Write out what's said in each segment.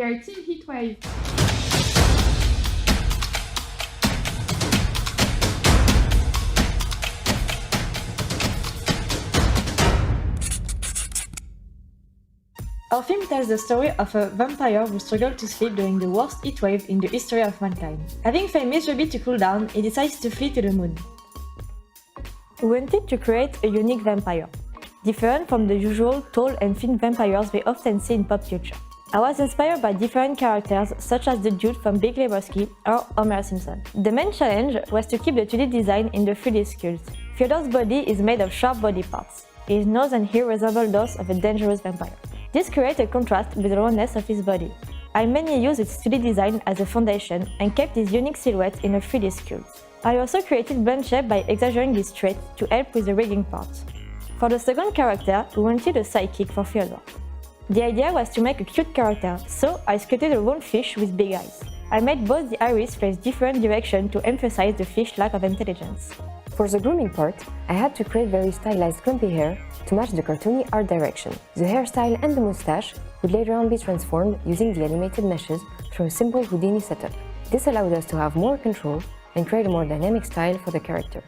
are Team HEATWAVE. Our film tells the story of a vampire who struggled to sleep during the worst heatwave in the history of mankind. Having failed miserably to cool down, he decides to flee to the moon. We wanted to create a unique vampire, different from the usual tall and thin vampires we often see in pop culture. I was inspired by different characters such as the dude from Big Lebowski or Homer Simpson. The main challenge was to keep the 2D design in the 3D sculpt. Fyodor's body is made of sharp body parts. His nose and ear resemble those of a dangerous vampire. This creates a contrast with the rawness of his body. I mainly used its 2D design as a foundation and kept his unique silhouette in a 3D sculpt. I also created blend shape by exaggerating his traits to help with the rigging part. For the second character, we wanted a sidekick for Fyodor. The idea was to make a cute character, so I sculpted a round fish with big eyes. I made both the iris face different directions to emphasize the fish's lack of intelligence. For the grooming part, I had to create very stylized clumpy hair to match the cartoony art direction. The hairstyle and the moustache would later on be transformed using the animated meshes through a simple Houdini setup. This allowed us to have more control and create a more dynamic style for the character.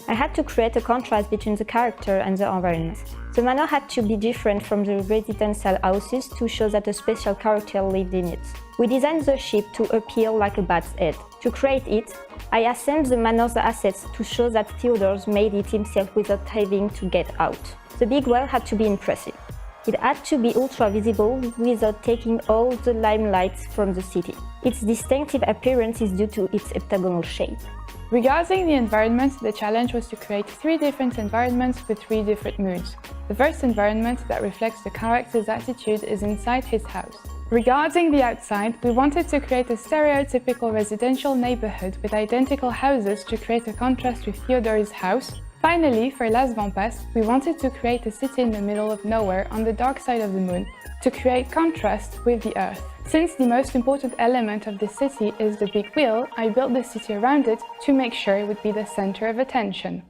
I had to create a contrast between the character and the environment. The manor had to be different from the residential houses to show that a special character lived in it. We designed the ship to appear like a bat's head. To create it, I assembled the manor's assets to show that Theodore's made it himself without having to get out. The big well had to be impressive. It had to be ultra-visible without taking all the limelight from the city. Its distinctive appearance is due to its heptagonal shape. Regarding the environment, the challenge was to create 3 different environments with 3 different moods. The first environment that reflects the character's attitude is inside his house. Regarding the outside, we wanted to create a stereotypical residential neighborhood with identical houses to create a contrast with Fyodor's house. Finally, for Las Vampas, we wanted to create a city in the middle of nowhere on the dark side of the moon to create contrast with the Earth. Since the most important element of the city is the big wheel, I built the city around it to make sure it would be the center of attention.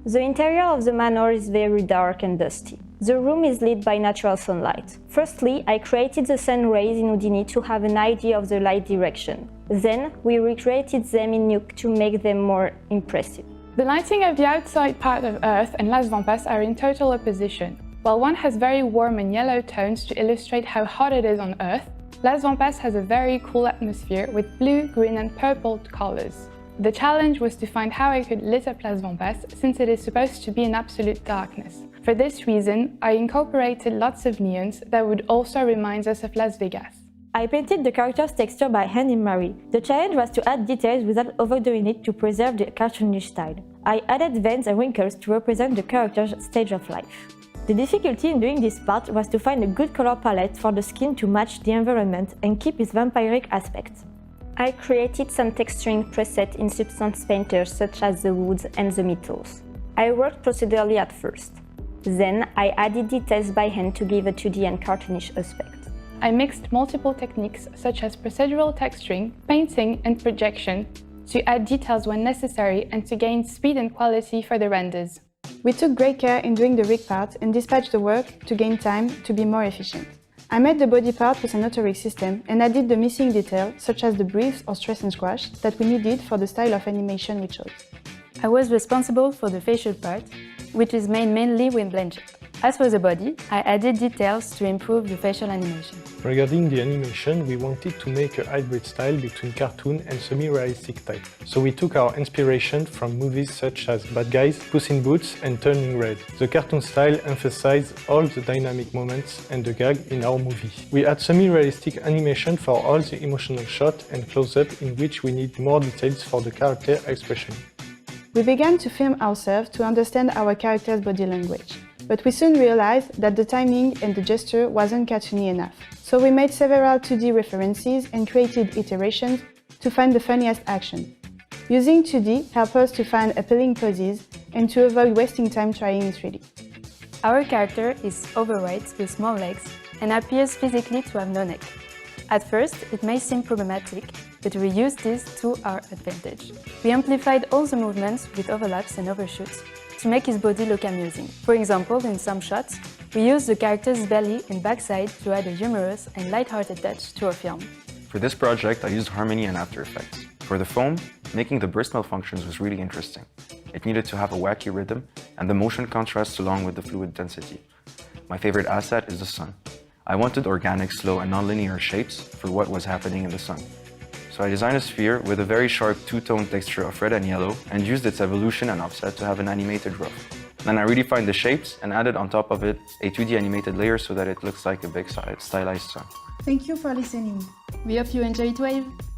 The interior of the manor is very dark and dusty. The room is lit by natural sunlight. Firstly, I created the sun rays in Houdini to have an idea of the light direction. Then, we recreated them in Nuke to make them more impressive. The lighting of the outside part of Earth and Las Vampas are in total opposition. While one has very warm and yellow tones to illustrate how hot it is on Earth, Las Vampas has a very cool atmosphere with blue, green and purple colors. The challenge was to find how I could lit up Las Vampas since it is supposed to be in absolute darkness. For this reason, I incorporated lots of neons that would also remind us of Las Vegas. I painted the character's texture by hand in Mari. The challenge was to add details without overdoing it to preserve the cartoonish style. I added veins and wrinkles to represent the character's stage of life. The difficulty in doing this part was to find a good color palette for the skin to match the environment and keep its vampiric aspect. I created some texturing presets in Substance Painter such as the woods and the metals. I worked procedurally at first. Then I added details by hand to give a 2D and cartoonish aspect. I mixed multiple techniques such as procedural texturing, painting and projection to add details when necessary and to gain speed and quality for the renders. We took great care in doing the rig part and dispatched the work to gain time to be more efficient. I made the body part with an auto-rig system and added the missing detail, such as the breathes or stress and squash, that we needed for the style of animation we chose. I was responsible for the facial part, which is made mainly with blend shape. As for the body, I added details to improve the facial animation. Regarding the animation, we wanted to make a hybrid style between cartoon and semi-realistic type. So we took our inspiration from movies such as Bad Guys, Puss in Boots and Turning Red. The cartoon style emphasized all the dynamic moments and the gag in our movie. We had semi-realistic animation for all the emotional shots and close-up in which we need more details for the character expression. We began to film ourselves to understand our character's body language. But we soon realized that the timing and the gesture wasn't cartoony enough. So we made several 2D references and created iterations to find the funniest action. Using 2D helped us to find appealing poses and to avoid wasting time trying in 3D. Our character is overweight with small legs and appears physically to have no neck. At first, it may seem problematic, but we used this to our advantage. We amplified all the movements with overlaps and overshoots to make his body look amusing. For example, in some shots, we use the character's belly and backside to add a humorous and light-hearted touch to our film. For this project, I used Harmony and After Effects. For the foam, making the burst malfunctions was really interesting. It needed to have a wacky rhythm, and the motion contrasts along with the fluid density. My favorite asset is the sun. I wanted organic, slow, and non-linear shapes for what was happening in the sun. So I designed a sphere with a very sharp two-tone texture of red and yellow and used its evolution and offset to have an animated roof. Then I redefined the shapes and added on top of it a 2D animated layer so that it looks like a big stylized sun. Thank you for listening. We hope you enjoy HEATWAVE!